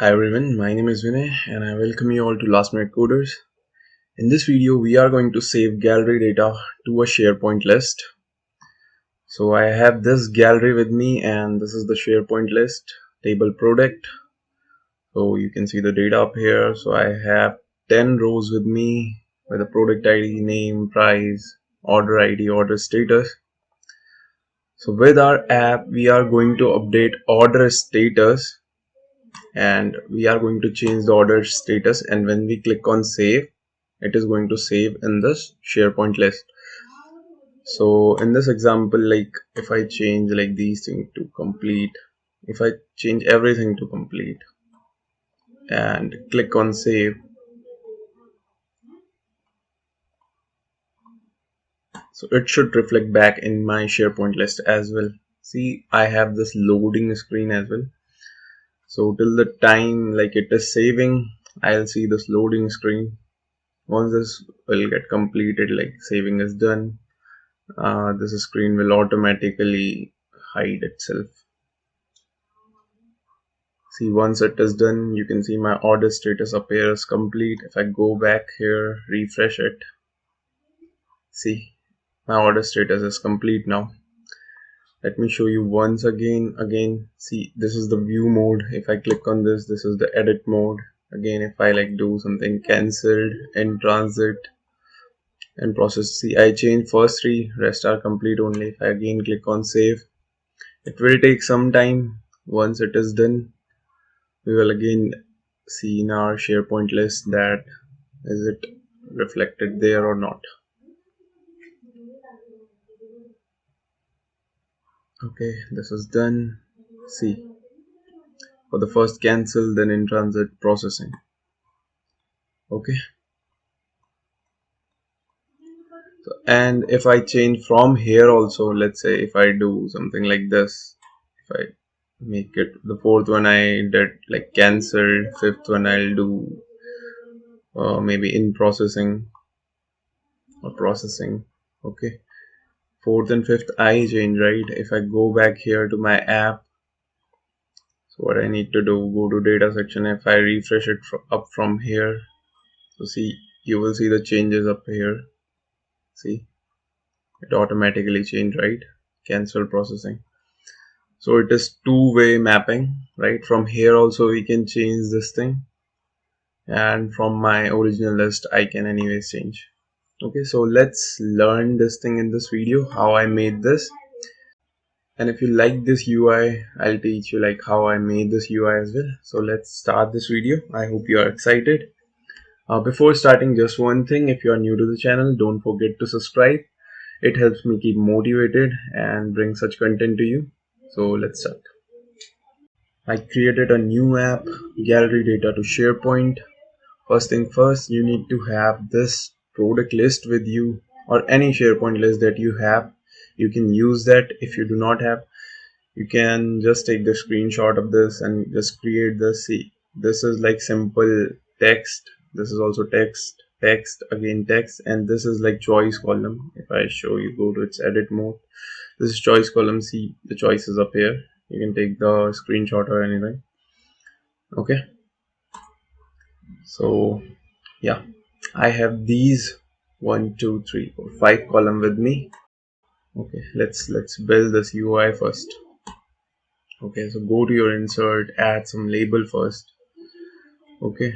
Hi everyone, my name is Vinay and I welcome you all to Last Minute Coders. In this video, we are going to save gallery data to a SharePoint list. So I have this gallery with me and this is the SharePoint list table product. So you can see the data up here. So I have 10 rows with me with a product ID, name, price, order ID, order status. So with our app, we are going to update order status and we are going to change the order status, and when we click on save, it is going to save in this SharePoint list. So in this example, like if I change like these things to complete, if I change everything to complete and click on save, so it should reflect back in my SharePoint list as well. See, I have this loading screen as well. So till the time like it is saving, I'll see this loading screen. Once this will get completed, like saving is done, this screen will automatically hide itself. See, once it is done, you can see my order status appears complete. If I go back here, refresh it, see, my order status is complete now. Let me show you once again. See, this is the view mode. If I click on this, this is the edit mode. Again, if I like do something cancelled, in transit, and process, see, I change first three, rest are complete only. If I again click on save, it will take some time. Once it is done, we will again see in our SharePoint list that is it reflected there or not. Okay, this is done. See, for the first cancel, then in transit, processing. Okay, so, and if I change from here also, let's say if I do something like this, if I make it the fourth one I did like cancelled, fifth one I'll do maybe in processing or processing. Okay, fourth and fifth I change, right? If I go back here to my app, so what I need to do, go to data section. If I refresh it up from here, so see, you will see the changes up here. See, it automatically changed, right? Cancel processing. So it is two-way mapping, right? From here also we can change this thing, and from my original list I can anyways change. Okay, so let's learn this thing in this video, how I made this. And if you like this UI, I'll teach you like how I made this UI as well. So let's start this video. I hope you are excited. Before starting, just one thing, if you are new to the channel, don't forget to subscribe. It helps me keep motivated and bring such content to you. So let's start. I created a new app, gallery data to SharePoint. First thing first, you need to have this product list with you, or any SharePoint list that you have. You can use that. If you do not have, you can just take the screenshot of this and just create this. See, this is like simple text. This is also text, text, again text, and this is like choice column. If I show you, go to its edit mode. This is choice column. See, the choices up here. You can take the screenshot or anything. Okay. So yeah, I have these 1, 2, 3, 4, 5 column with me. Okay, let's build this UI first. Okay, so go to your insert, add some label first. Okay,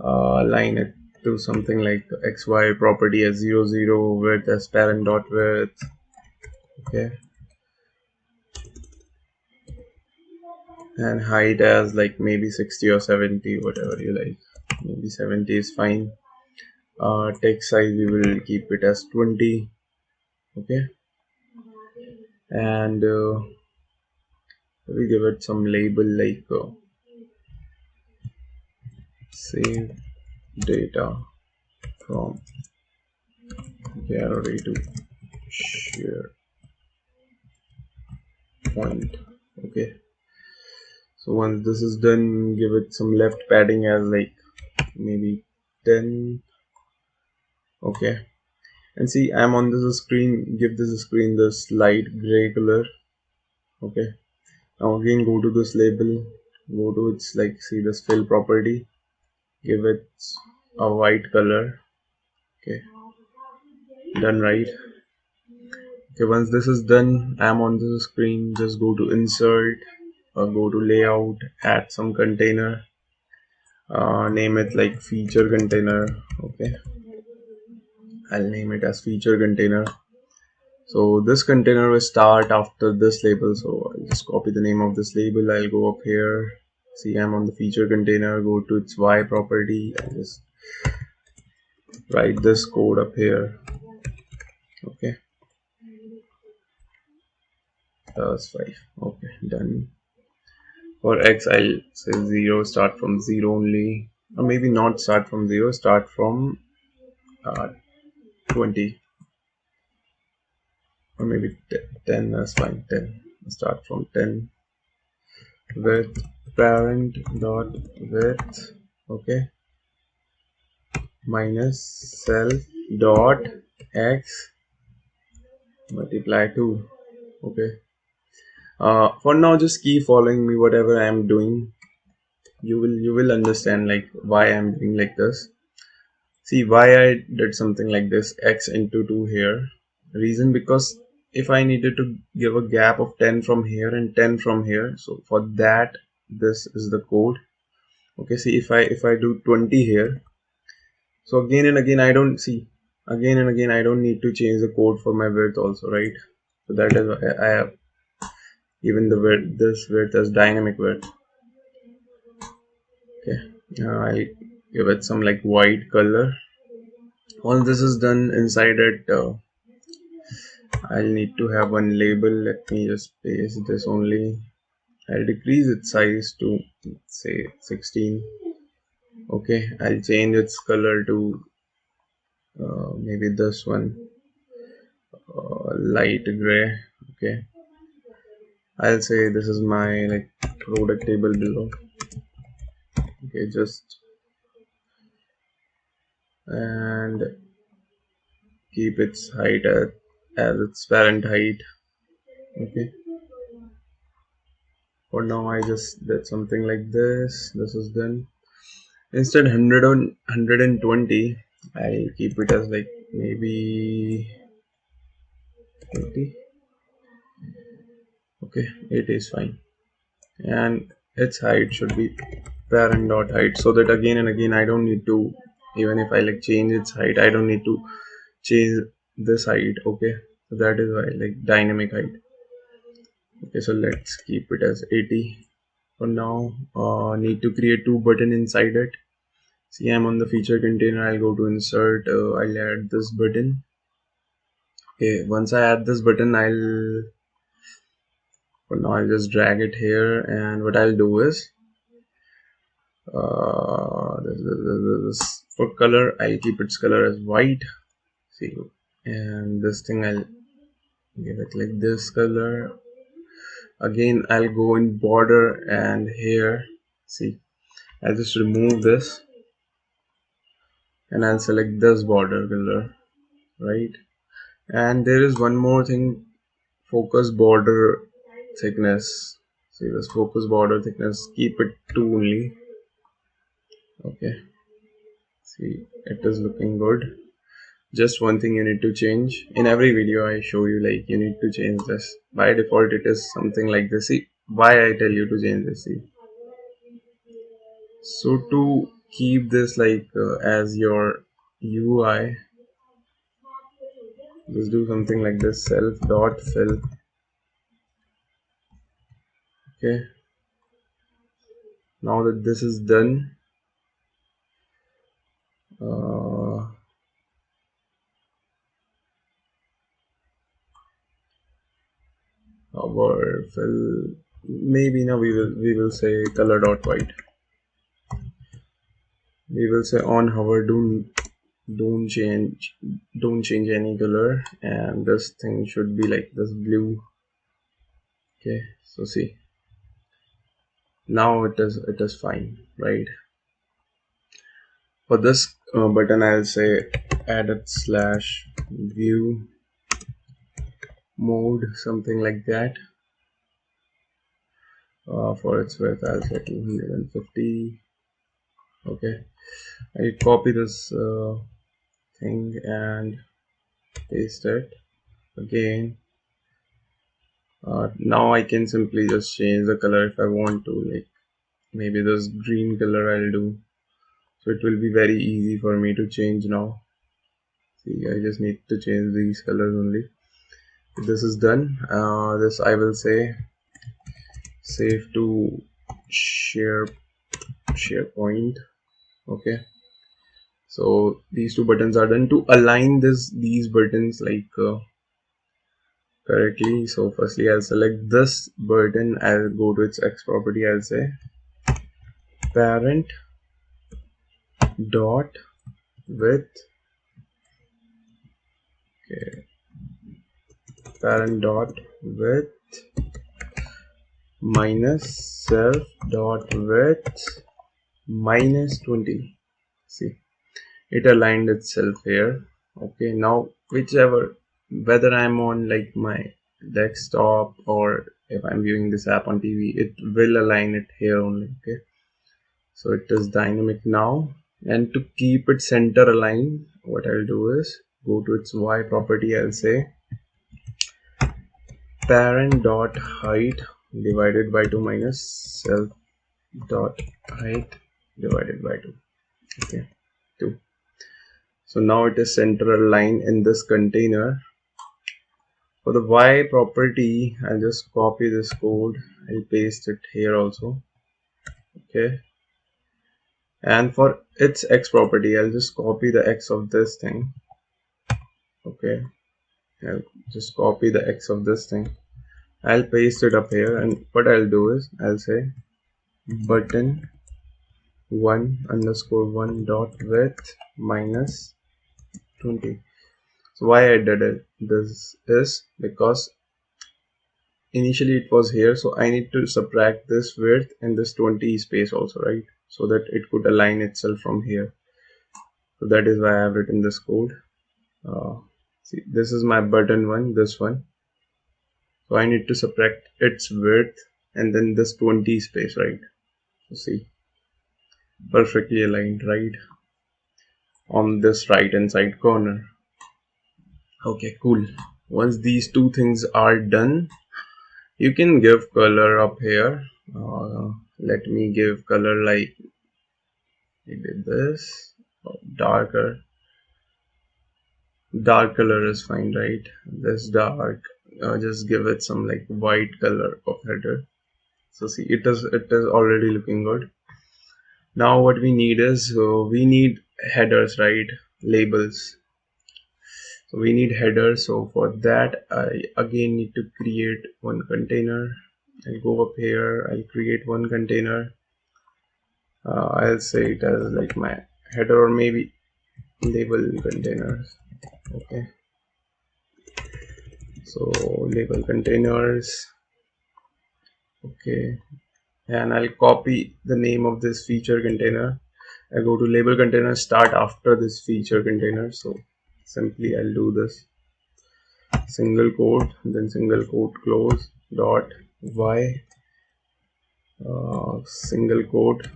align it to something like xy property as 0, 0, width as parent dot width. Okay, and height as like maybe 60 or 70, whatever you like. Maybe 70 is fine. Text size we will keep it as 20. Okay, and we give it some label like save data from gallery to SharePoint. Okay, so once this is done, give it some left padding as like maybe 10. Okay, and see, I'm on this screen. Give this screen this light gray color. Okay, now again go to this label, go to its, like, see this fill property, give it a white color. Okay, done, right? Okay, once this is done, I'm on the screen. Just go to insert, go to layout, add some container, name it like feature container. Okay, I'll name it as feature container. So this container will start after this label. So I'll just copy the name of this label. I'll go up here. See, I'm on the feature container. Go to its Y property. I'll just write this code up here. Okay, that's 5. Okay, done. For X, I'll say 0. Start from 0 only, or maybe not start from 0. Start from 20, or maybe 10. That's fine. 10. Start from 10 with parent dot width. Okay, minus self dot x multiply 2. Okay, for now just keep following me whatever I am doing. You will understand like why I am doing like this. See why I did something like this, x into 2 here. Reason, because if I needed to give a gap of 10 from here and 10 from here, so for that this is the code. Okay, see if I do 20 here, so again and again I don't see, again and again I don't need to change the code for my width also, right? So that is why I have even the width, this width as dynamic width. Okay, I give it some like white color. Once this is done, inside it I'll need to have one label. Let me just paste this only. I'll decrease its size to say 16. Okay, I'll change its color to maybe this one, light gray. Okay, I'll say this is my like product table below. Okay, just and keep its height as its parent height. Okay, for now I just did something like this. This is done. Instead 100 on 120, I keep it as like maybe 80. Okay, 80 is fine, and its height should be parent dot height, so that again and again I don't need to, even if I like change its height, I don't need to change this height. Okay, so that is why like dynamic height. Okay, so let's keep it as 80 for now. Need to create 2 button inside it. See, I'm on the feature container. I'll go to insert, I'll add this button. Okay, once I add this button, for now I'll just drag it here, and what I'll do is for color I'll keep its color as white. See, and this thing I'll give it like this color. Again I'll go in border, and here, see, I'll just remove this and I'll select this border color, right? And there is one more thing, focus border thickness. See, this focus border thickness, keep it 2 only. Okay, see, it is looking good. Just one thing you need to change. In every video I show you like you need to change this. By default it is something like this. See why I tell you to change this. See, so to keep this like as your UI, just do something like this, self dot fill. Okay, now that this is done, our fill, maybe now we will say color dot white. We will say on hover, don't change any color, and this thing should be like this blue. Okay, so see, now it is fine, right? For this button I'll say added slash view mode, something like that. For its width I'll say 250. Okay, I copy this thing and paste it again. Now I can simply just change the color if I want to, like maybe this green color I'll do, so it will be very easy for me to change now. See, I just need to change these colors only. If this is done, this I will say save to SharePoint. Okay, so these two buttons are done. To align these buttons like correctly, so firstly I'll select this button, I'll go to its X property, I'll say parent dot with, okay, parent dot with minus self dot with minus 20. See, it aligned itself here. Okay, now whichever, whether I'm on like my desktop or if I'm viewing this app on TV, it will align it here only. Okay, so it is dynamic now. And to keep it center aligned, what I'll do is go to its Y property, I'll say parent dot height divided by 2 minus self dot height divided by 2. Okay, 2. So now it is center aligned in this container. For the Y property, I'll just copy this code, I'll paste it here also. Okay, and for its X property, I'll just copy the X of this thing. Okay, I'll just copy the X of this thing, I'll paste it up here, and what I'll do is I'll say button 1 underscore 1 dot width minus 20. So why I did it, this is because initially it was here, so I need to subtract this width and this 20 space also, right, so that it could align itself from here. So that is why I have written this code. See, this is my button 1, this one, so I need to subtract its width and then this 20 space, right? So see, perfectly aligned right on this right hand side corner. Okay, cool. Once these two things are done, you can give color up here. Let me give color like maybe this, dark color is fine, right? This dark, just give it some like white color of header. So see, it is already looking good. Now what we need is we need headers, right? Labels. So we need headers. So for that, I again need to create one container. I'll go up here, I'll create one container. I'll say it as like my header or maybe label containers. Okay, so label containers. Okay, and I'll copy the name of this feature container. I go to label container, start after this feature container. So simply I'll do this single quote, then single quote close dot y single quote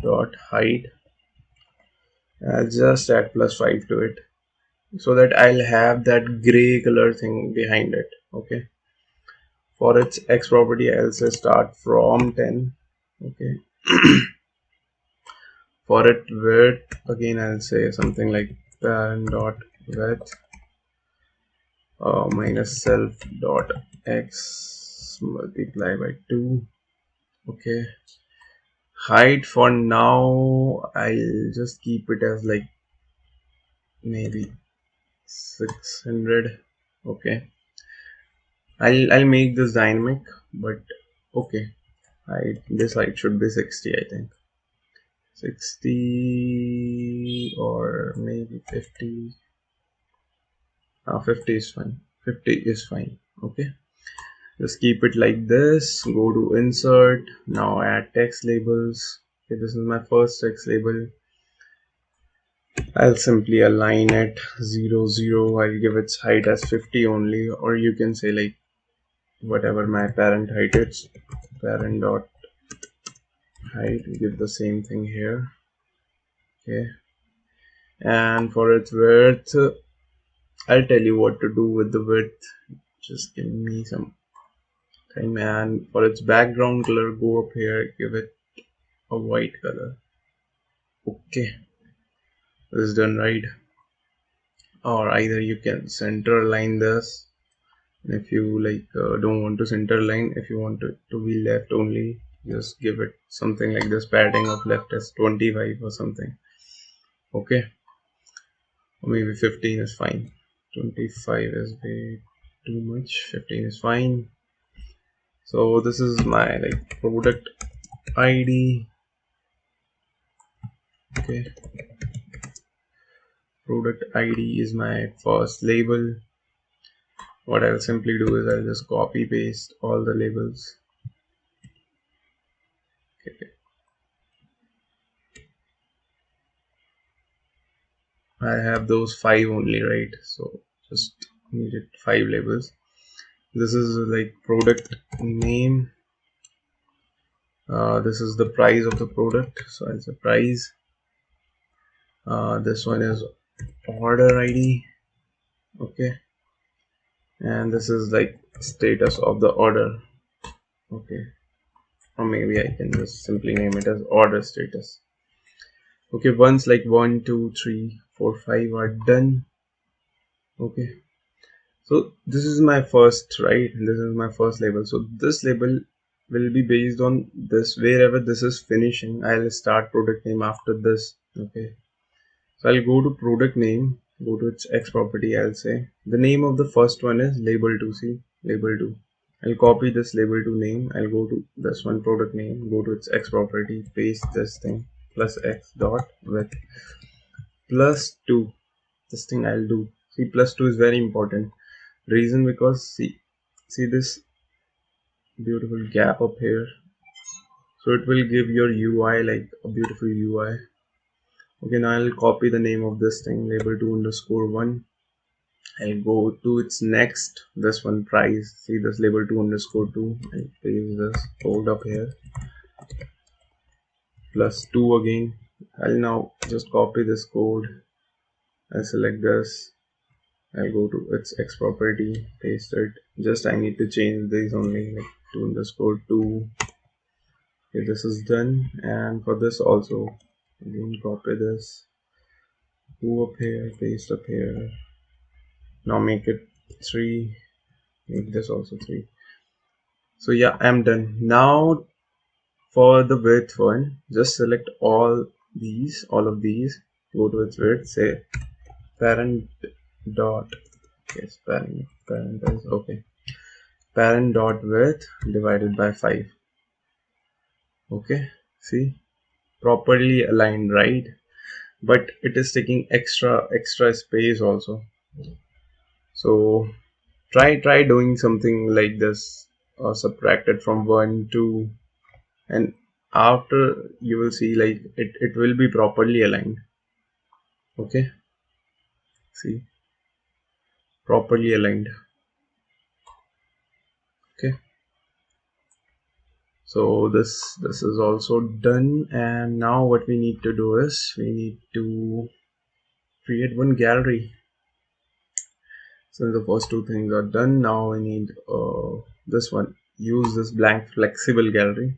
dot height. I'll just add +5 to it so that I'll have that gray color thing behind it. Okay, for its X property, I'll say start from 10. Okay, for it width, again I'll say something like parent dot width minus self dot x multiply by 2. Okay, height for now I'll just keep it as like maybe 600. Okay, I'll make this dynamic, but okay, this height should be 60, I think 60 or maybe 50. 50 is fine. 50 is fine. Okay, just keep it like this. Go to insert. Now add text labels. Okay, this is my first text label. I'll simply align it 0 0. I'll give its height as 50 only, or you can say like whatever my parent height is. parent dot height, give the same thing here. Okay, and for its width, I'll tell you what to do with the width. Just give me some time. And for its background color, go up here, give it a white color. Okay, this is done, right? Or either you can center line this. If you don't want to center line, if you want it to be left only, just give it something like this, padding of left as 25 or something. Okay, or maybe 15 is fine. 25 is way too much. 15 is fine. So this is my product ID. Okay, product ID is my first label. What I'll simply do is I'll just copy paste all the labels. Okay. I have those 5 only, right? So just needed 5 labels. This is like product name. This is the price of the product, so it's a price. This one is order ID. Okay, and this is like status of the order. Okay, or maybe I can just simply name it as order status. Okay, once 1 2 3 4 5 are done. Okay, so this is my first, right? This is my first label. So this label will be based on this. Wherever this is finishing, I'll start product name after this. Okay, so I'll go to product name, go to its X property. I'll say the name of the first one is label 2. See, label 2. I'll copy this label 2 name. I'll go to this one, product name, go to its X property, paste this thing, plus X dot with plus 2. This thing I'll do. See, plus 2 is very important. Reason because see this beautiful gap up here. So it will give your UI like a beautiful UI. Okay, now I'll copy the name of this thing, label 2 underscore 1. I'll go to its next, this one, price. See this label 2 underscore 2. I'll paste this, hold up here, plus 2 again. I'll now just copy this code. I'll select this. I'll go to its X property, paste it. Just I need to change these only, like 2 underscore 2. Okay, this is done. And for this also, again copy this, go up here, paste up here. Now make it 3, make this also 3. So yeah, I'm done. Now for the width one, just select all of these, go to its width, say parent dot, yes, parent is okay, parent dot width divided by 5. Okay, see, properly aligned, right? But it is taking extra space also. So try doing something like this, or subtract it from 1 2, and after you will see it will be properly aligned. Okay, see, properly aligned. Okay, so this is also done. And now what we need to do is we need to create one gallery. So the first two things are done. Now we need this one, use this blank flexible gallery.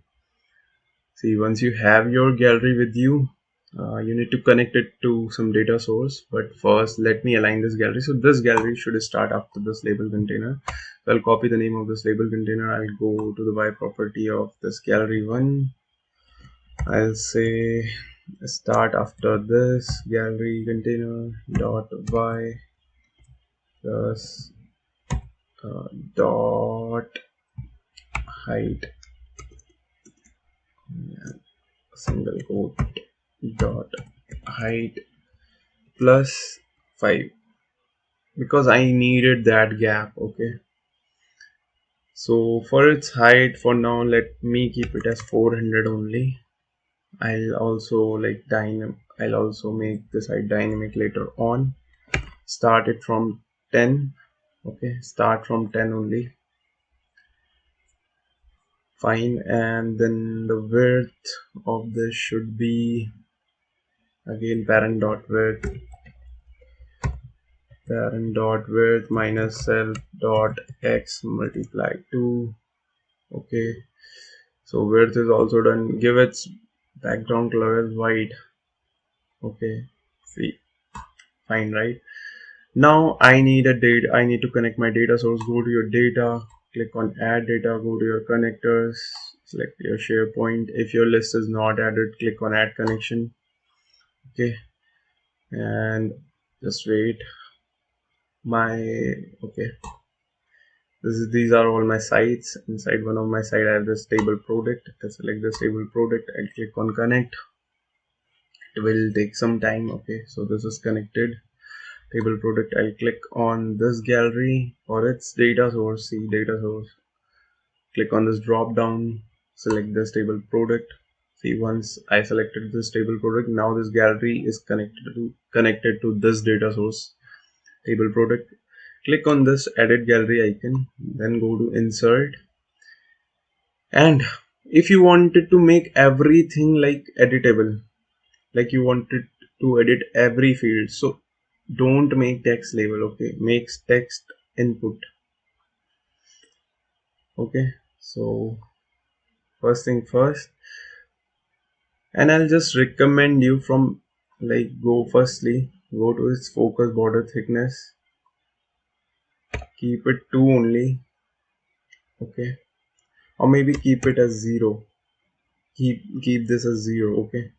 See, once you have your gallery with you, you need to connect it to some data source. But first, let me align this gallery. So this gallery should start after this label container. So I'll copy the name of this label container. I'll go to the Y property of this gallery 1. I'll say start after this gallery container dot Y plus dot height, single quote, dot height plus 5, because I needed that gap. Okay, so for its height, for now let me keep it as 400 only. I'll also I'll also make this height dynamic later on. Start it from 10. Okay, start from 10 only. fine. And then the width of this should be again parent dot width minus self dot x multiplied 2. Okay, so width is also done. Give its background color as white. Okay, see, fine, right? Now I need a data. I need to connect my data source. Go to your data, click on add data, go to your connectors, select your SharePoint. If your list is not added, click on add connection. Okay, and just wait. Okay, these are all my sites. Inside one of my site I have this table product. I select this table product. I click on connect. It will take some time. Okay, so this is connected. Table product. I'll click on this gallery for its data source. See data source. Click on this drop down. Select this table product. See, once I selected this table product, now this gallery is connected to this data source table product. Click on this edit gallery icon, then go to insert. And if you wanted to make everything like editable, like you wanted to edit every field, so don't make text label. Okay, makes text input. Okay, so first thing first, and I'll just recommend you from go to its focus border thickness, keep it 2 only. Okay, or maybe keep it as 0. Keep this as 0. Okay,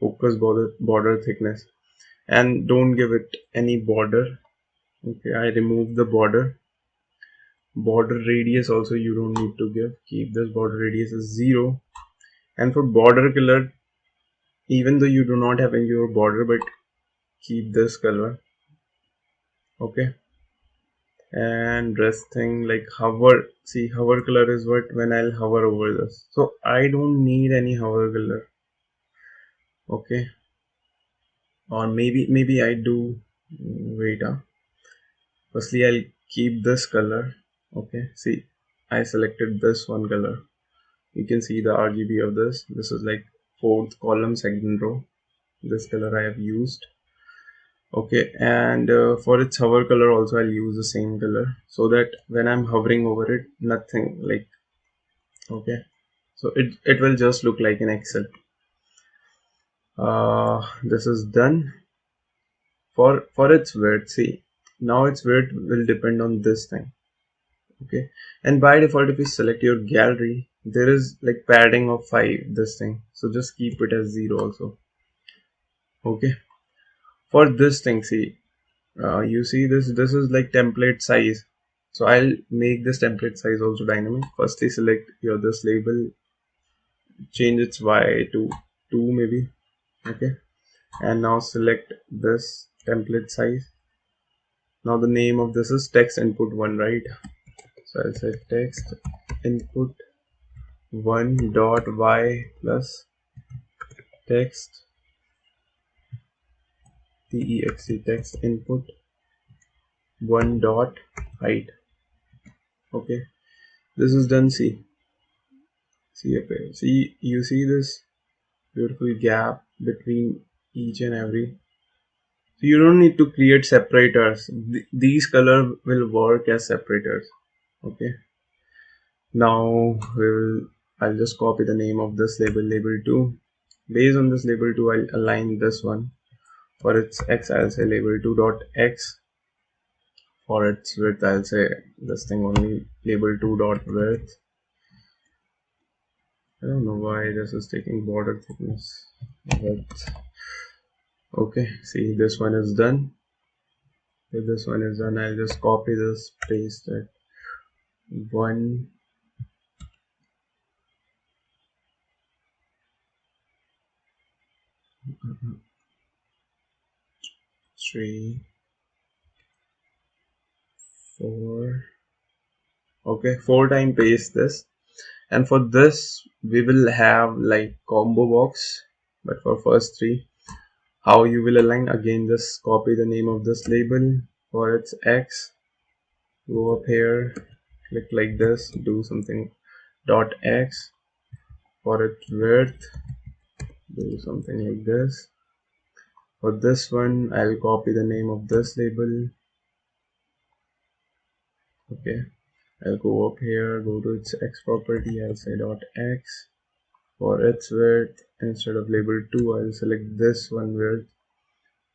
focus border thickness, and don't give it any border. Okay, I remove the border radius also. You don't need to give. Keep this border radius as 0. And for border color, even though you do not have in your border, but keep this color. Okay, and rest thing like hover. See, hover color is what when I'll hover over this, so I don't need any hover color. Okay, or maybe I do. Wait, firstly I'll keep this color. Okay, see, I selected this one color. You can see the RGB of this. This is like 4th column, 2nd row. This color I have used. Okay, and for its hover color also I'll use the same color, so that when I'm hovering over it, nothing like. Okay, so it will just look like an Excel. This is done. For its width, see, now its width will depend on this thing. Okay, and by default, if you select your gallery, there is like padding of 5, this thing, so just keep it as 0 also. Okay, for this thing, see, you see this is like template size, so I'll make this template size also dynamic. Firstly select your this label, change its Y to 2 maybe. Okay, and now select this template size. Now the name of this is text input 1, right? So I'll say text input 1 dot y plus text text input 1 dot height. Okay, this is done. See, okay, see, you see this beautiful gap between each and every. So you don't need to create separators. These color will work as separators. Okay, now I'll just copy the name of this label 2. Based on this label 2, I'll align this one. For its x, I'll say label 2 dot x. For its width, I'll say this thing only, label 2 dot width. I don't know why this is taking border thickness. Width. Okay, see, this one is done. If this one is done, I'll just copy this, paste it. 1, 3, 4. Okay, 4 time paste this. And for this we will have like combo box, but for first 3, how you will align, again just copy the name of this label. For its x, go up here, click like this, do something, dot x. For its width, do something like this. For this one, I'll copy the name of this label. Okay, I'll go up here, go to its x property, I'll say dot x. For its width, instead of label 2, I'll select this one width.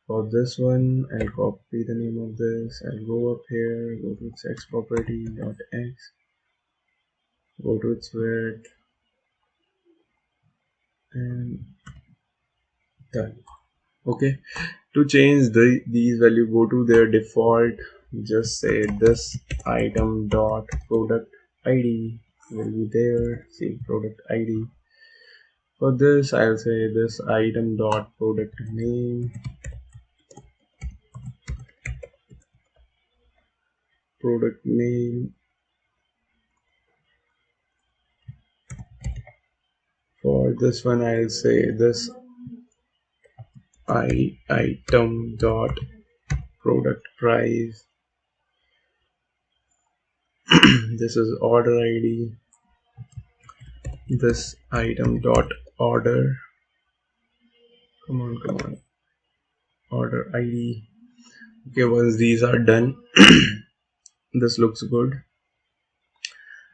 For this one, I'll copy the name of this, I'll go up here, go to its x property, dot x, go to its width, and done. Okay, to change these value, go to their default, just say this item dot product id will be there. See product id. For this, I'll say this item dot product name, product name. For this one, I'll say this item dot product price. This is order id. This item dot order. Come on, order id. Okay, once these are done, this looks good.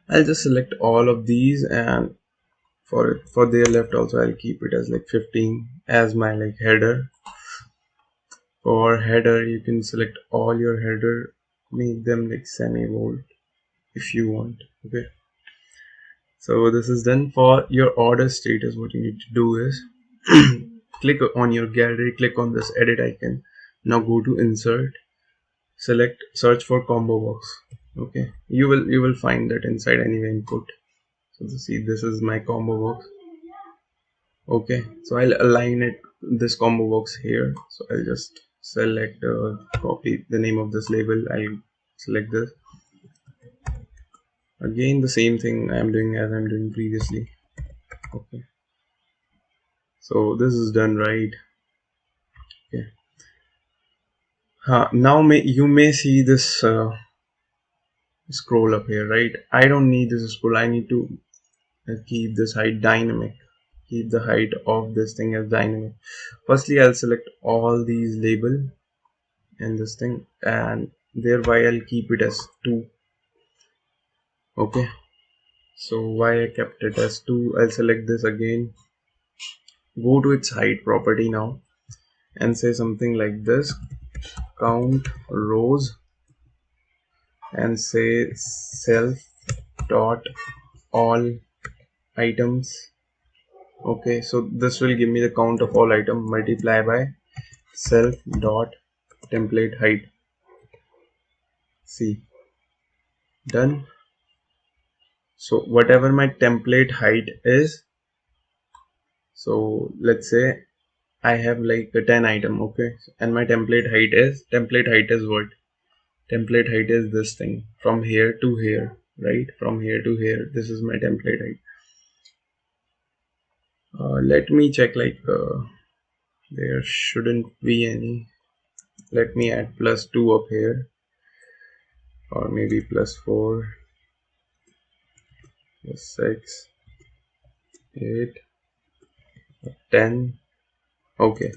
I'll just select all of these, and for their left also I'll keep it as like 15 as my like header. For header, you can select all your header, make them like semi-bold if you want. Okay, so this is done. For your order status, what you need to do is click on your gallery, click on this edit icon. Now go to insert, select search for combo box. Okay, you will find that inside anyway input. So see, this is my combo box. Okay, so I'll align it this combo box here. So I'll just select copy the name of this label. I'll select this again, the same thing I'm doing as I'm doing previously. Okay, so this is done, right? Okay, now you may see this scroll up here, right? I don't need this scroll. I need to keep this height dynamic, keep the height of this thing as dynamic. Firstly, I'll select all these label in this thing, and thereby I'll keep it as 2. Okay, so why I kept it as 2, I'll select this again, go to its height property now, and say something like this, count rows, and say self dot all items. Okay, so this will give me the count of all item, multiply by self dot template height. See, done. So whatever my template height is, so let's say I have like a 10 item. Okay, and my template height is what? Template height is this thing from here to here, right? From here to here, this is my template height. Let me check, like there shouldn't be any. Let me add +2 up here, or maybe +4, +6, 8, 10. Okay,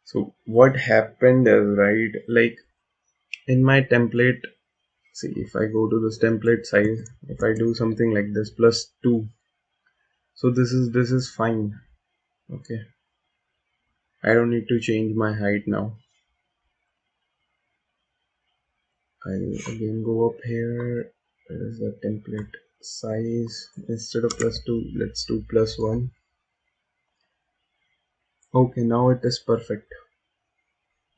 so what happened is, right, like in my template, see, if I go to this template size, if I do something like this +2, so this is fine. Okay, I don't need to change my height now. I'll again go up here. Where is the template size? Instead of +2, let's do +1. Okay, now it is perfect.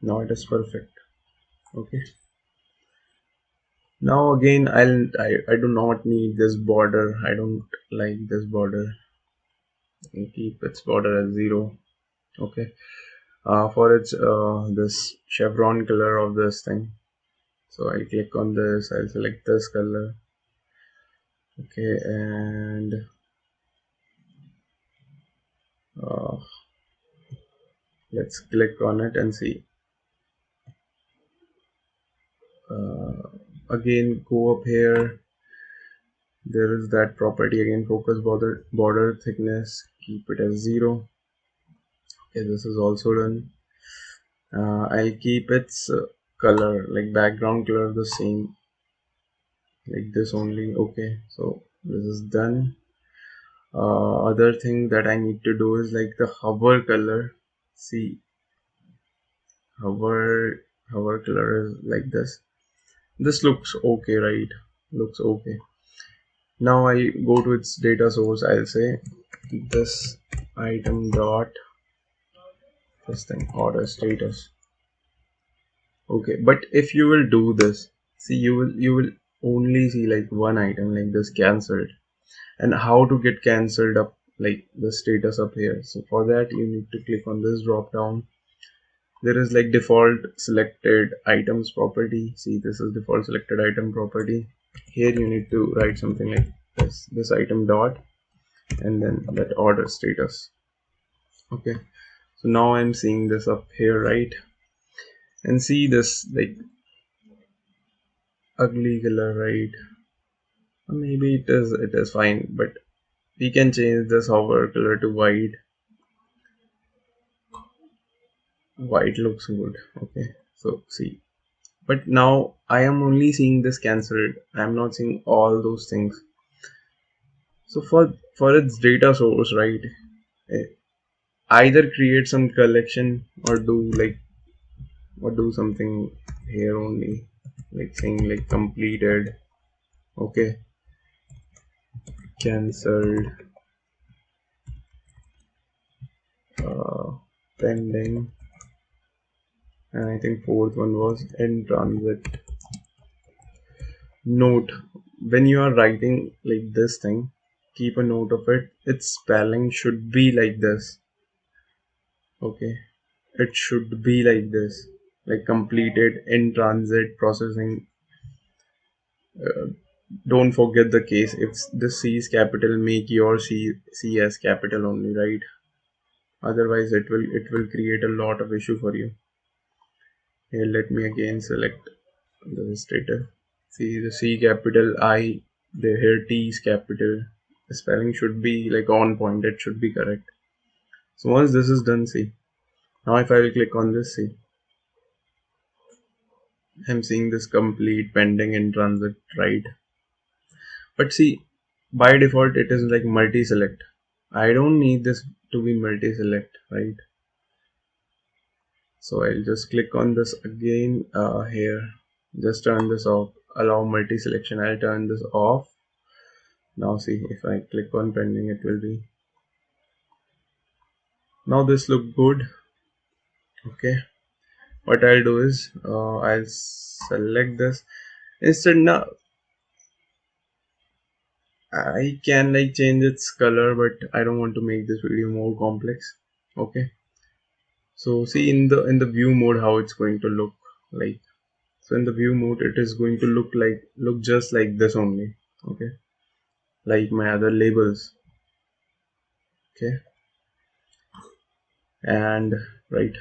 Now it is perfect. Okay, now again I do not need this border. I don't like this border. I'll keep its border as 0. Okay, for its this chevron color of this thing, so I'll click on this, I'll select this color. Okay, and uh, let's click on it and see. Again, go up here, There is that property again, focus border thickness, keep it as 0. Okay, this is also done. I'll keep its color, like background color, the same, like this only. Okay, so this is done. Other thing that I need to do is like the hover color. See, hover color is like this looks okay, right? Looks okay. Now I go to its data source. I'll say this item dot this thing order status. Okay, but if you will do this, see, you will only see like one item like this cancelled, and how to get cancelled up, like the status up here. So for that you need to click on this drop down. There is like default selected items property. See, this is default selected item property. Here you need to write something like this item dot and then that order status. Okay, so now I'm seeing this up here, right? And see this like ugly color, right? Maybe it is fine, but we can change this hover color to white. White looks good. Okay, so see, but now I am only seeing this cancelled. I am not seeing all those things. So for its data source, right, eh, either create some collection or do something here only, like saying like completed. Okay, cancelled, uh, pending, and I think fourth one was in transit. Note, when you are writing like this thing, keep a note of it. Its spelling should be like this. Okay, it should be like this, like completed, in transit, processing. Don't forget the case. If the C is capital, make your C as capital only, right? Otherwise it will create a lot of issue for you. Here, let me again select the status. See, the C capital, I, the here T is capital. The spelling should be like on point. It should be correct. So once this is done, see, now if I will click on this, see, I'm seeing this complete, pending, in transit, right? But see, by default it is like multi-select. I don't need this to be multi-select, right? So I'll just click on this again here. Just turn this off. Allow multi-selection. I'll turn this off. Now see, if I click on pending, it will be. Now this look good. Okay. What I'll do is I'll select this. Instead now I can like change its color, but I don't want to make this video more complex. Okay. So see in the view mode how it's going to look like. So in the view mode it is going to look just like this only. Okay, like my other labels. Okay, and right,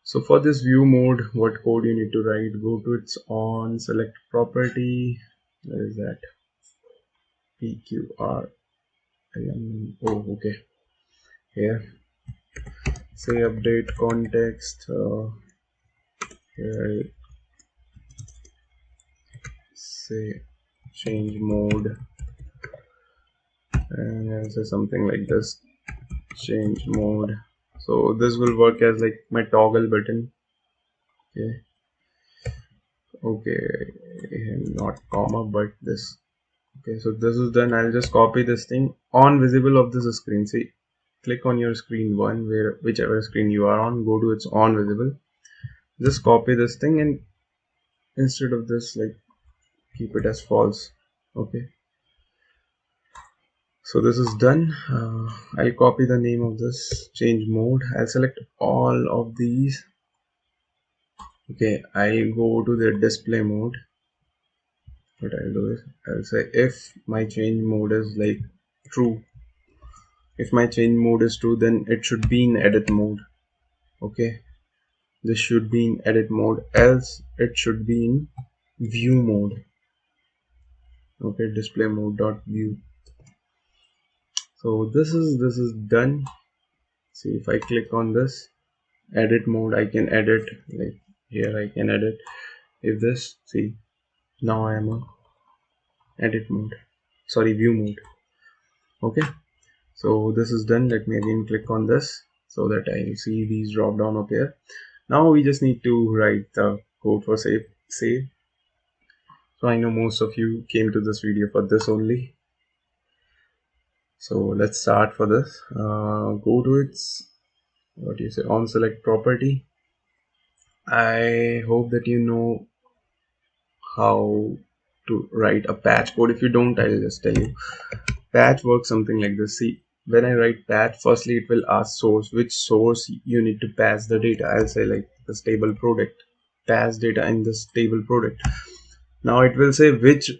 so for this view mode, what code you need to write? Go to its on, select property. Where is that? PQRLM. Oh, okay. Here, say update context. Here, say change mode, and I'll say something like this. Change mode. So this will work as like my toggle button. Okay, okay, not comma but this. Okay, so this is done. I'll just copy this thing on visible of this screen. See, click on your screen one, whichever screen you are on, go to its on visible. Just copy this thing and instead of this, like, keep it as false. Okay, so this is done. I'll copy the name of this, change mode. I'll select all of these. Okay, I'll go to the display mode. What I'll do is I'll say if my change mode is like true. If my change mode is true, then it should be in edit mode. Okay, this should be in edit mode, else it should be in view mode. Okay, display mode dot view. So this is done. See, if I click on this edit mode, I can edit, like here I can edit. If this, see, now I am on edit mode, sorry, view mode. Okay, so this is done. Let me again click on this so that I see these drop down appear. Now we just need to write the code for save. So I know most of you came to this video for this only. So let's start for this. Go to its, what do you say, on select property. I hope that you know how to write a patch code. If you don't, I'll just tell you. Patch works something like this. See, when I write patch, firstly it will ask source, which source you need to pass the data. I'll say like the stable product, pass data in this table product. Now it will say which,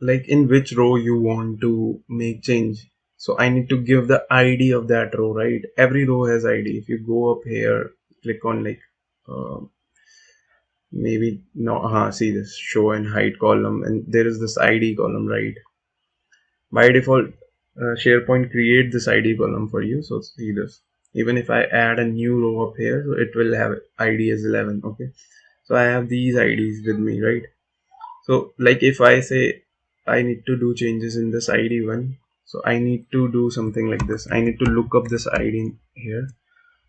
like in which row you want to make change. So I need to give the ID of that row, right? Every row has ID. If you go up here, click on like uh, maybe no, see this show and hide column, and there is this ID column, right? By default, SharePoint create this ID column for you. So see this. Even if I add a new row up here, so it will have ID as 11. Okay, so I have these IDs with me, right? So like if I say I need to do changes in this ID one, so I need to do something like this. I need to look up this ID here,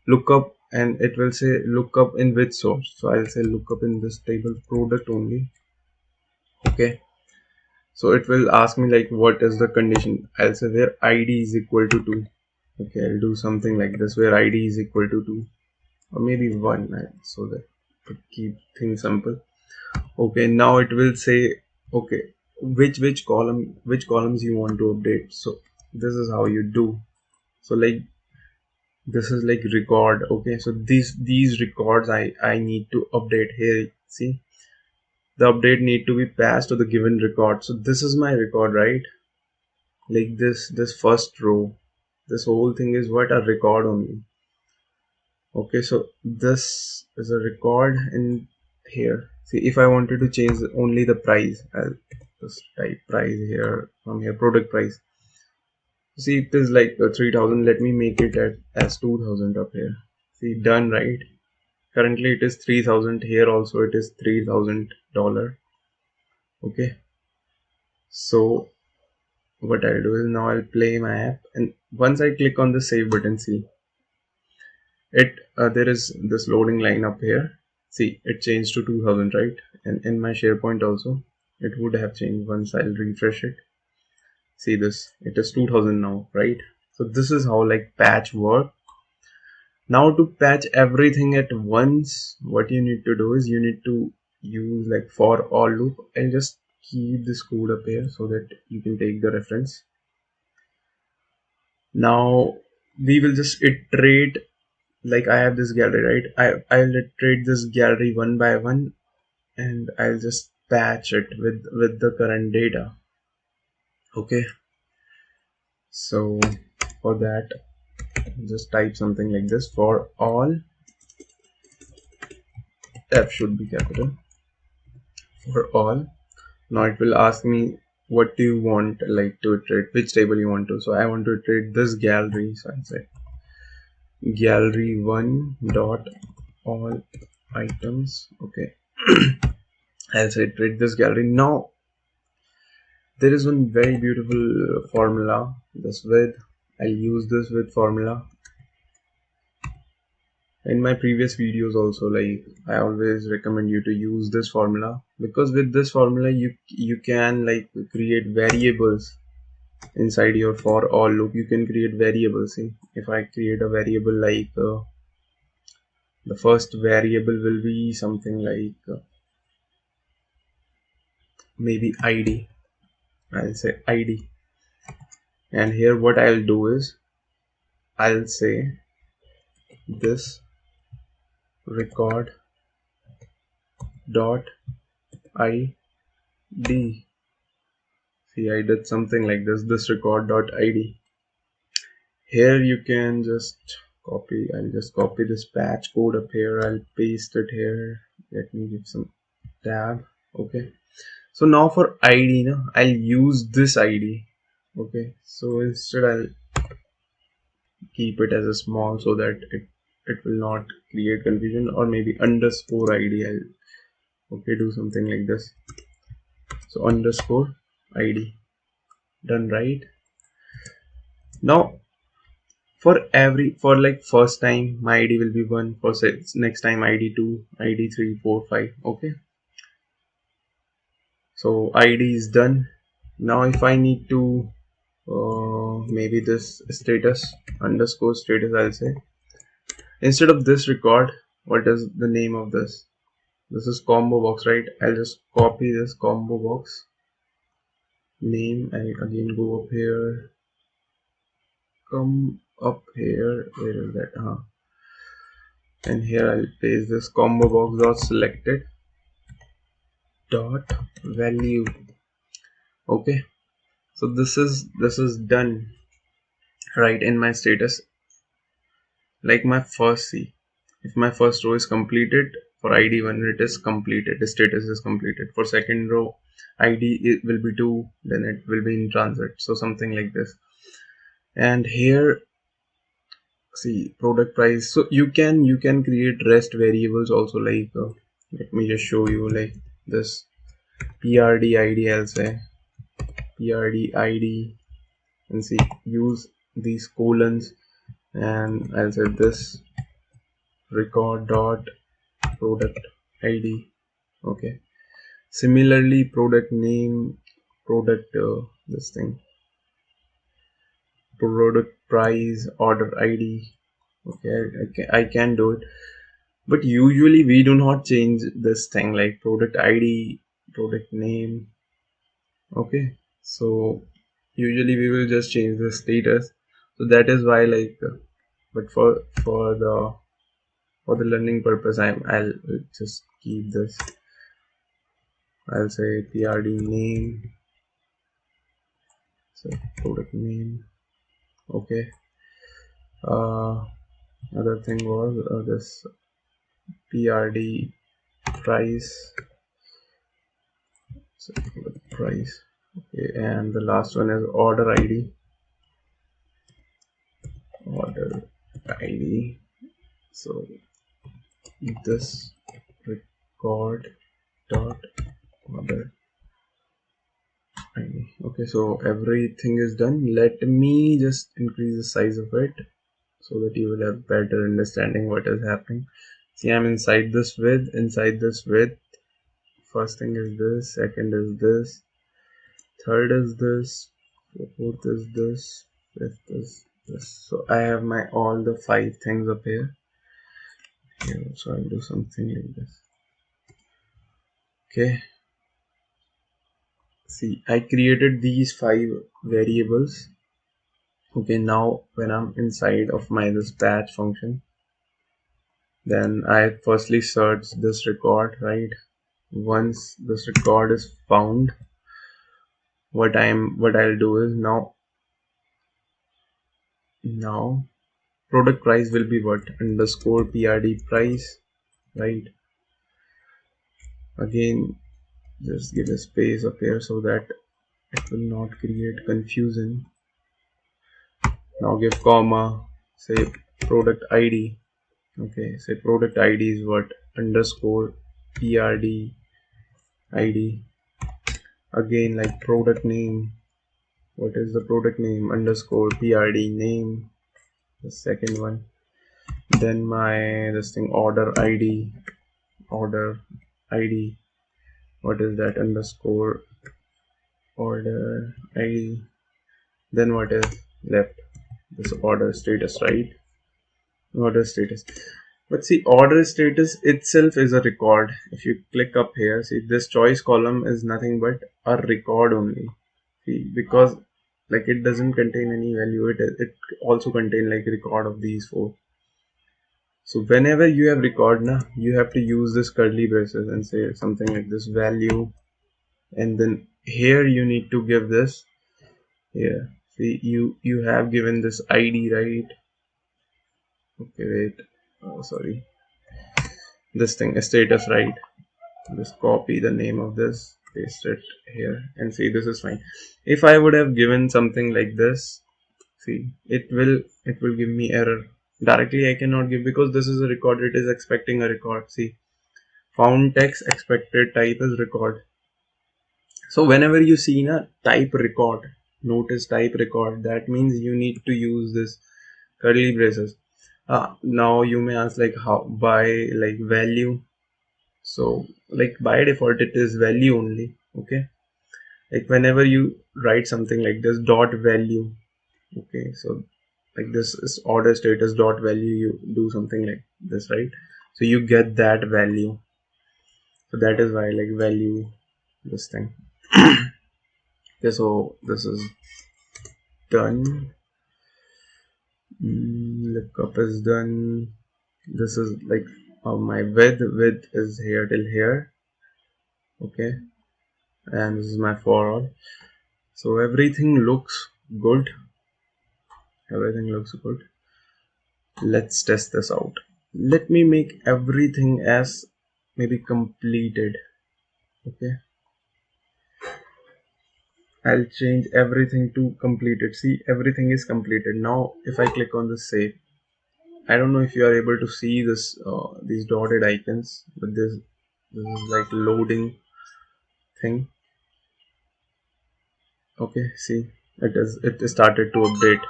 look up, and it will say look up in which source. So I'll say look up in this table product only. Okay, so it will ask me like what is the condition. I'll say where ID is equal to 2. Okay, I'll do something like this where ID is equal to 2 or maybe 1, so that to keep things simple. Okay, now it will say okay, which columns you want to update. So this is how you do. So like this is like record. Okay, so these records I need to update here. See, the update need to be passed to the given record. So this is my record, right? Like this first row, this whole thing is what, a record only. Okay, so this is a record in here. See, if I wanted to change only the price, I'll just type price here, from here product price. See, it is like 3000. Let me make it as 2000 up here. See, done, right? Currently it is 3000. Here also it is $3000. Okay, so what I'll do is now I'll play my app, and once I click on the save button, see it, there is this loading line up here. See, it changed to 2000, right? And in my SharePoint also it would have changed once I'll refresh it. See this, it is 2000 now, right? So this is how like patch work. Now to patch everything at once, what you need to do is you need to use like for all loop. I'll just keep this code up here so that you can take the reference. Now we will just iterate, like I have this gallery, right? I'll iterate this gallery one by one, and I'll just patch it with the current data. Okay, so for that just type something like this: for all, F should be capital, for all. Now it will ask me what do you want, like to iterate, which table you want to. So I want to iterate this gallery, so I say gallery 1 dot all items. Okay, I'll say iterate this gallery. Now there is one very beautiful formula, this with, I'll use this with formula. In my previous videos also, like I always recommend you to use this formula, because with this formula you can like create variables inside your for all loop. You can create variables. See, if I create a variable like the first variable will be something like maybe ID. I'll say ID, and here what I'll do is I'll say this record dot ID. See, I did something like this record dot ID. Here you can just copy, I'll just copy this patch code up here, I'll paste it here. Let me give some tab. Okay, So now for id I'll use this id. Okay, so instead I'll keep it as a small so that it will not create confusion, or maybe underscore id. I'll okay do something like this. So underscore id, done, right? Now for like first time my id will be 1, for next time id 2, id 3, 4, 5. Okay, so id is done. Now if I need to maybe this status underscore status, I'll say instead of this record, what is the name of this? This is combo box, right? I'll just copy this combo box name. I again go up here, come up here, where is that? And here I'll paste this combo box dot selected dot value. Okay, so this is done right in my status. Like my first, see, if my first row is completed, for id 1 it is completed, the status is completed. For second row id it will be 2, then it will be in transit, so something like this. And here see product price, so you can create rest variables also, like let me just show you, like this prd id, I'll say prd id, and see use these colons, and I'll say this record dot product id. Okay, similarly product name, product this thing, product price, order id. Okay, I can do it, but usually we do not change this thing like product id, product name. Okay, so usually we will just change the status. So that is why, like but for the learning purpose, I'll just keep this. I'll say prd name, so product name. Okay, other thing was this prd price, so product price. Okay, and the last one is order id, order id. So this record dot order id. Okay, so everything is done. Let me just increase the size of it so that you will have better understanding what is happening. See, I'm inside this width. First thing is this, second is this, third is this, fourth is this, fifth is this. So I have my all the 5 things up here. So I'll do something like this. Okay, see, I created these 5 variables. Okay, now when I'm inside of my this patch function, then I firstly search this record, right? Once this record is found, what I'll do is now product price will be what, underscore prd price, right? Again, just give a space up here so that it will not create confusion. Now give comma, say product id. Okay, say product id is what, underscore prd id. Again, like product name, what is the product name, underscore prd name, the second one. Then my this thing order id, order id, what is that, underscore order id. Then what is left, this order status, right? Order status. But see, order status itself is a record. If you click up here, see this choice column is nothing but a record only. See, because like it doesn't contain any value, it also contain like record of these 4. So whenever you have record now, you have to use this curly braces and say something like this value, and then here you need to give this here. See, you have given this id, right? Okay, wait, sorry, this thing status, right? Just copy the name of this paste it here and see, this is fine. If I would have given something like this, see, it will give me error. Directly I cannot give, because this is a record, it is expecting a record. See, found text, expected type is record. So whenever you see a type record, notice type record, that means you need to use this curly braces. Now you may ask, like, how, by like value. So like by default it is value only. Okay, like whenever you write something like this, dot value. Okay, so like this is order status dot value, you do something like this, right? So you get that value. So that is why, like, value this thing. Okay, so this is done. Lookup is done. This is like my width is here till here. Okay, and this is my for all. So everything looks good. Everything looks good. Let's test this out. Let me make everything as maybe completed. Okay, I'll change everything to completed. See, everything is completed. Now if I click on the save, I don't know if you are able to see this, these dotted icons, but this is like loading thing. Okay, see, it started to update.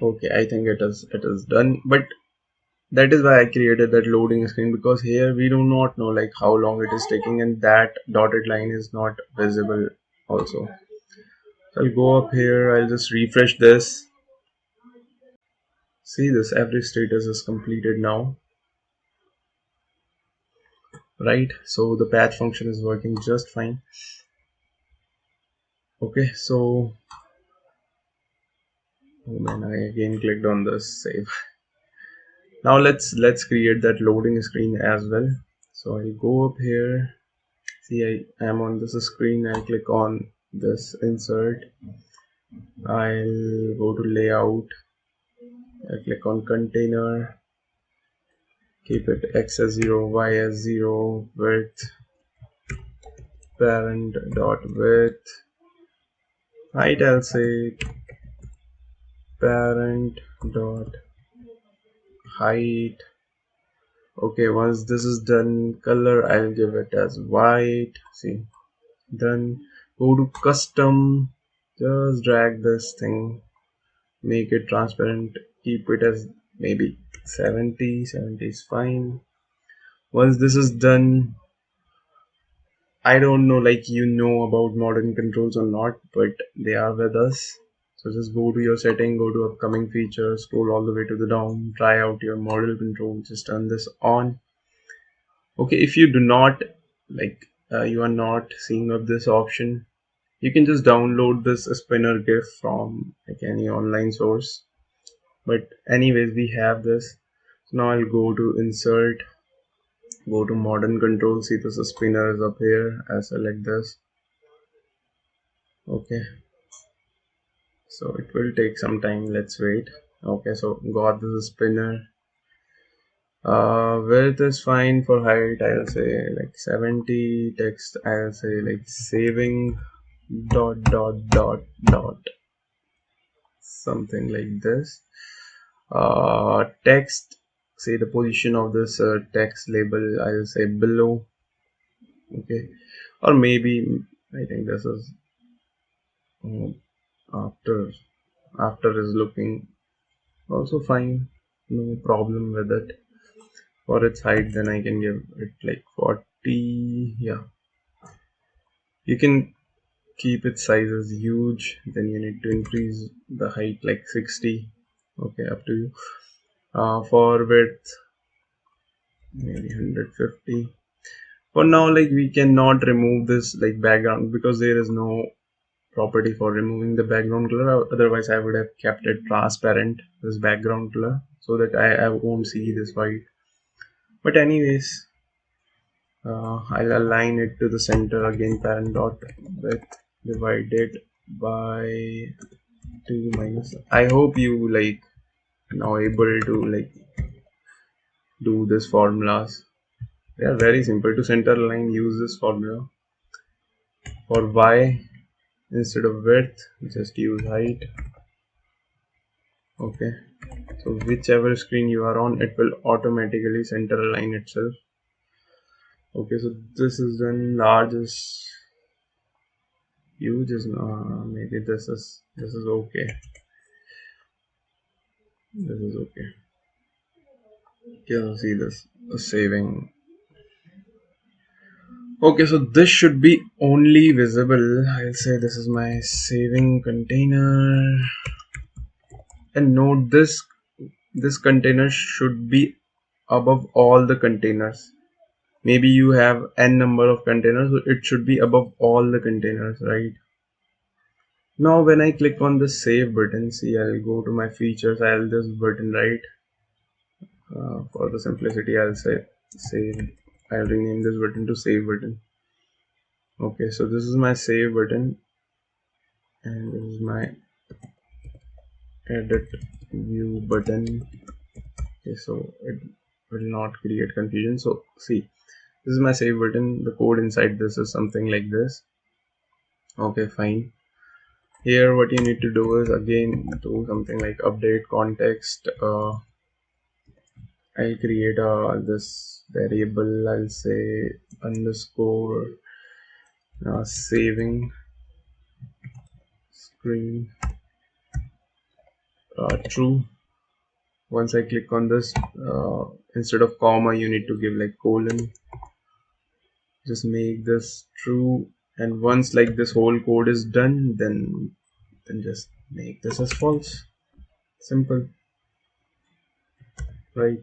Okay, I think it is done, but that is why I created that loading screen, because here we do not know like how long it is taking, and that dotted line is not visible also. So I'll go up here, I'll just refresh this. See this, every status is completed now, right? So the patch function is working just fine. Okay, so oh man, I again clicked on this save. Now let's create that loading screen as well. So I'll go up here. See, I am on this screen. I'll click on this insert. I'll go to layout. I'll click on container. Keep it x as 0, y as 0, width, parent dot width, height. I'll say parent dot height. Okay, once this is done, color I'll give it as white. See, done. Go to custom, just drag this thing, make it transparent, keep it as maybe 70 is fine. Once this is done, I don't know like you know about modern controls or not, but they are with us. So just go to your setting, go to upcoming features, scroll all the way to the down, try out your model control, just turn this on. Okay, if you do not like you are not seeing of this option, you can just download this spinner gif from like any online source, but anyways we have this. So now I'll go to insert, go to modern control. See, this spinner is up here. I select this. Okay, so it will take some time, let's wait. Okay, so got this spinner. Width is fine. For height I'll say like 70. Text I'll say like saving dot dot dot dot something like this. Text, say the position of this text label, I'll say below. Okay, or maybe I think this is after is looking also fine, no problem with it. For its height, then I can give it like 40. Yeah, you can keep its size as huge, then you need to increase the height like 60. Okay, up to you. For width maybe 150. For now, like, we cannot remove this like background, because there is no property for removing the background color. Otherwise I would have kept it transparent, this background color, so that I won't see this white. But anyways, I'll align it to the center again. Parent dot width divided by 2 minus. I hope you like now able to like do this formulas. They are very simple. To center a line, use this formula. For y, instead of width, just use height. Okay, so whichever screen you are on, it will automatically center a line itself. Okay, so this is done. Large is huge is maybe this is okay. This is okay. You see this saving. Okay, so this should be only visible. I'll say this is my saving container, and note this container should be above all the containers. Maybe you have n number of containers, so it should be above all the containers, right? Now when I click on the save button, see, I'll go to my features. I'll this button, right? For the simplicity, I'll say save. I'll rename this button to save button. Okay, so this is my save button, and this is my edit view button. Okay, so it will not create confusion. So see, this is my save button. The code inside this is something like this. Okay, fine. Here what you need to do is again do something like update context. I'll create this variable. I'll say underscore saving screen true. Once I click on this, instead of comma you need to give like colon. Just make this true, and once like this whole code is done, then just make this as false. Simple, right?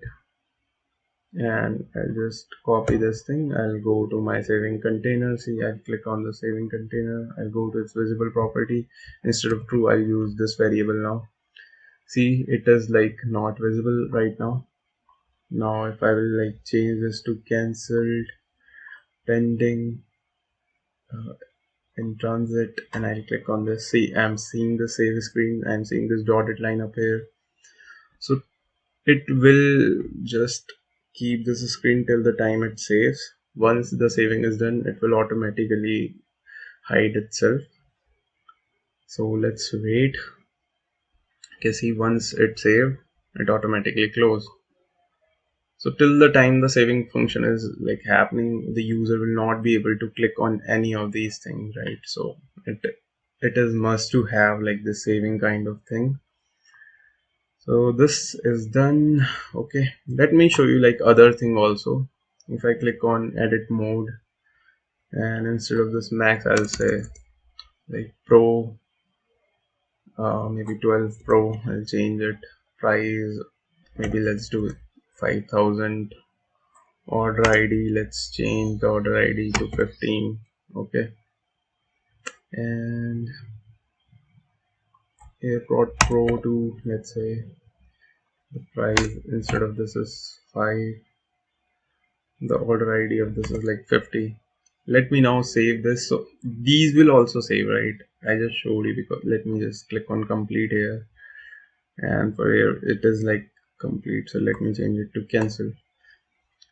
And I'll just copy this thing. I'll go to my saving container. See, I'll click on the saving container. I'll go to its visible property. Instead of true, I'll use this variable now. See, it is like not visible right now. Now if I will like change this to cancelled, pending, in transit, and I'll click on this. See, I'm seeing the save screen. I'm seeing this dotted line up here. So it will just keep this screen till the time it saves. Once the saving is done, it will automatically hide itself. So let's wait. Okay, see, once it saved, it automatically closed. So till the time the saving function is like happening, the user will not be able to click on any of these things, right? So it is must to have like the saving kind of thing. So this is done. Okay, let me show you like other thing also. If I click on edit mode, and instead of this max, I'll say like pro, maybe 12 pro. I'll change it. Price, maybe let's do 5,000. Order ID, let's change the order ID to 15. Okay, and AirPod Pro to, let's say the price instead of this is 5, the order ID of this is like 50. Let me now save this. So these will also save, right? I just showed you, because let me just click on complete here, and for here it is like complete, so let me change it to cancel.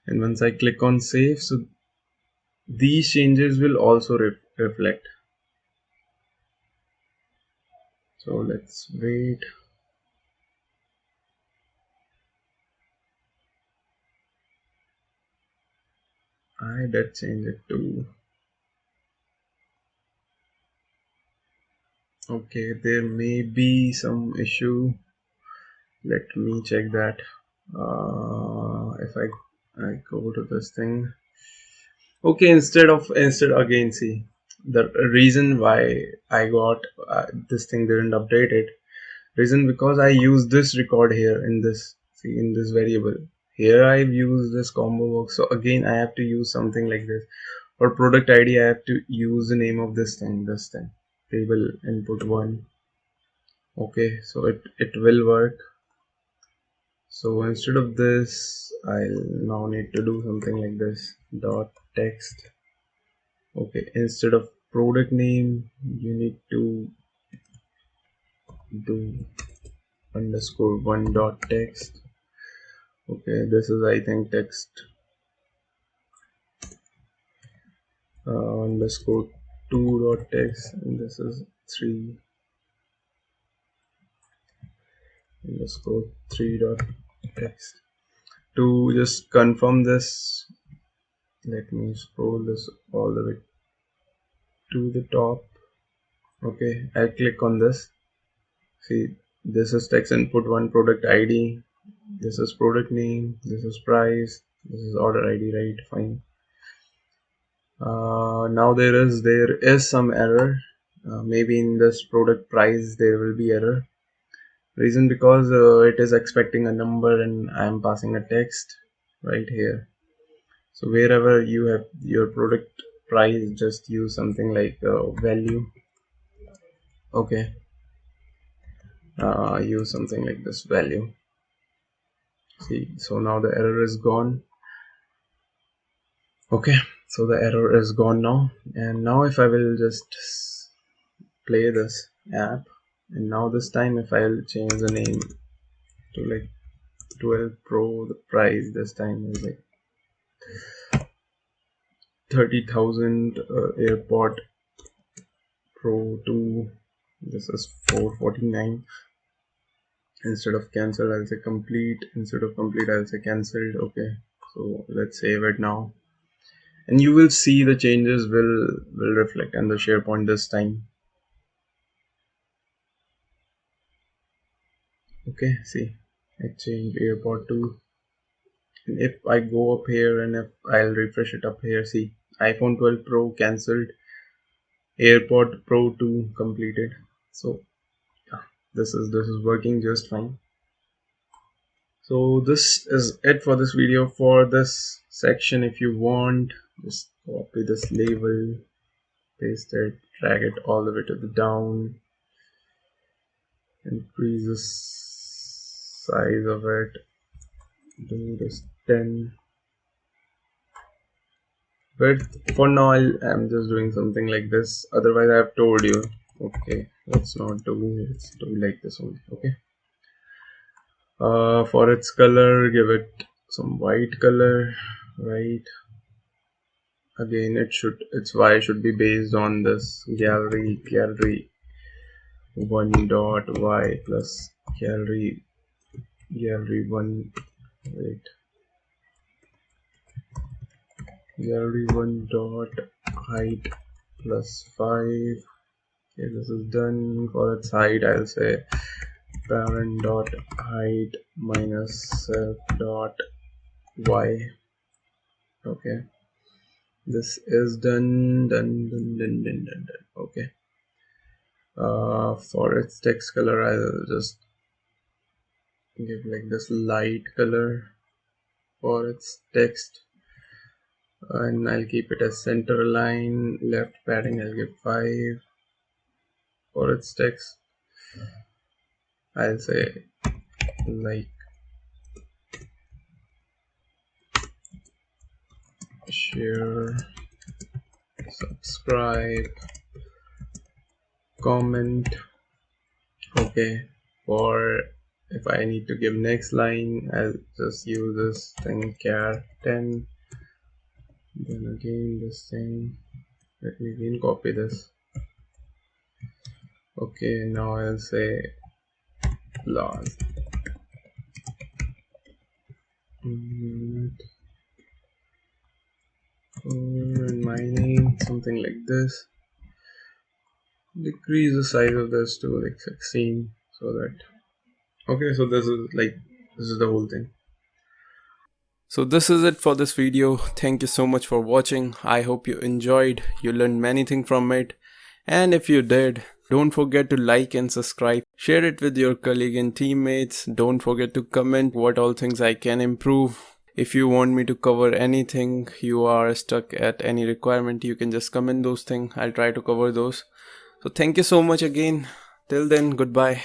And once I click on save, so these changes will also reflect. So let's wait. I did change it to, okay, there may be some issue. Let me check that. If I go to this thing, okay, instead again, see, the reason why I got this thing didn't update it, reason because I use this record here in this, see, in this variable here. I've used this combo box, so again I have to use something like this. For product ID, I have to use the name of this thing, table input 1. Okay, so it will work. So instead of this, I'll now need to do something like this, dot text. Okay, instead of product name, you need to do underscore 1 dot text. Okay, this is I think text underscore 2.text, and this is 3 underscore 3.text. To just confirm this, let me scroll this all the way to the top. Okay, I'll click on this. See, this is text input 1, product ID, this is product name, this is price, this is order ID, right? Fine. Now there is some error. Maybe in this product price there will be error. Reason because it is expecting a number and I am passing a text right here. So wherever you have your product price, just use something like value. Okay, use something like this value. See, so now the error is gone. Okay, so the error is gone now, and now if I will just play this app, and now this time if I'll change the name to like 12 Pro, the price this time is like 30,000. AirPod Pro 2, this is 449. Instead of cancel, I'll say complete. Instead of complete, I'll say cancelled. Okay, so let's save it now, and you will see the changes will reflect on the SharePoint this time. Okay, see, I changed AirPod 2, and if I go up here and if I'll refresh it up here, see, iPhone 12 Pro cancelled, AirPod Pro 2 completed. So yeah, this is working just fine. So this is it for this video. For this section, if you want, just copy this label, paste it, drag it all the way to the down, increase the size of it, do this 10. But for now I'm just doing something like this, otherwise I have told you. Okay, let's do like this only. Okay, for its color, give it some white color, right? Again, its Y should be based on this gallery 1 dot Y plus gallery 1, wait, gallery 1 dot height plus 5. Okay, this is done. For its height, I'll say parent dot height minus self dot y. Okay, this is done. Okay, for its text color, I'll just give like this light color for its text, and I'll keep it as center align. Left padding, I'll give 5. For its text, I'll say like share, subscribe, comment. Okay, for if I need to give next line, I'll just use this thing char 10. Then again this thing, let me again copy this. Okay, now I'll say last and my name, something like this. Decrease the size of this to like 16, so that, okay, so this is the whole thing. So this is it for this video. Thank you so much for watching. I hope you enjoyed, you learned many things from it, and if you did, don't forget to like and subscribe. Share it with your colleague and teammates. Don't forget to comment what all things I can improve. If you want me to cover anything, you are stuck at any requirement, you can just comment those things. I'll try to cover those. So thank you so much again. Till then, goodbye.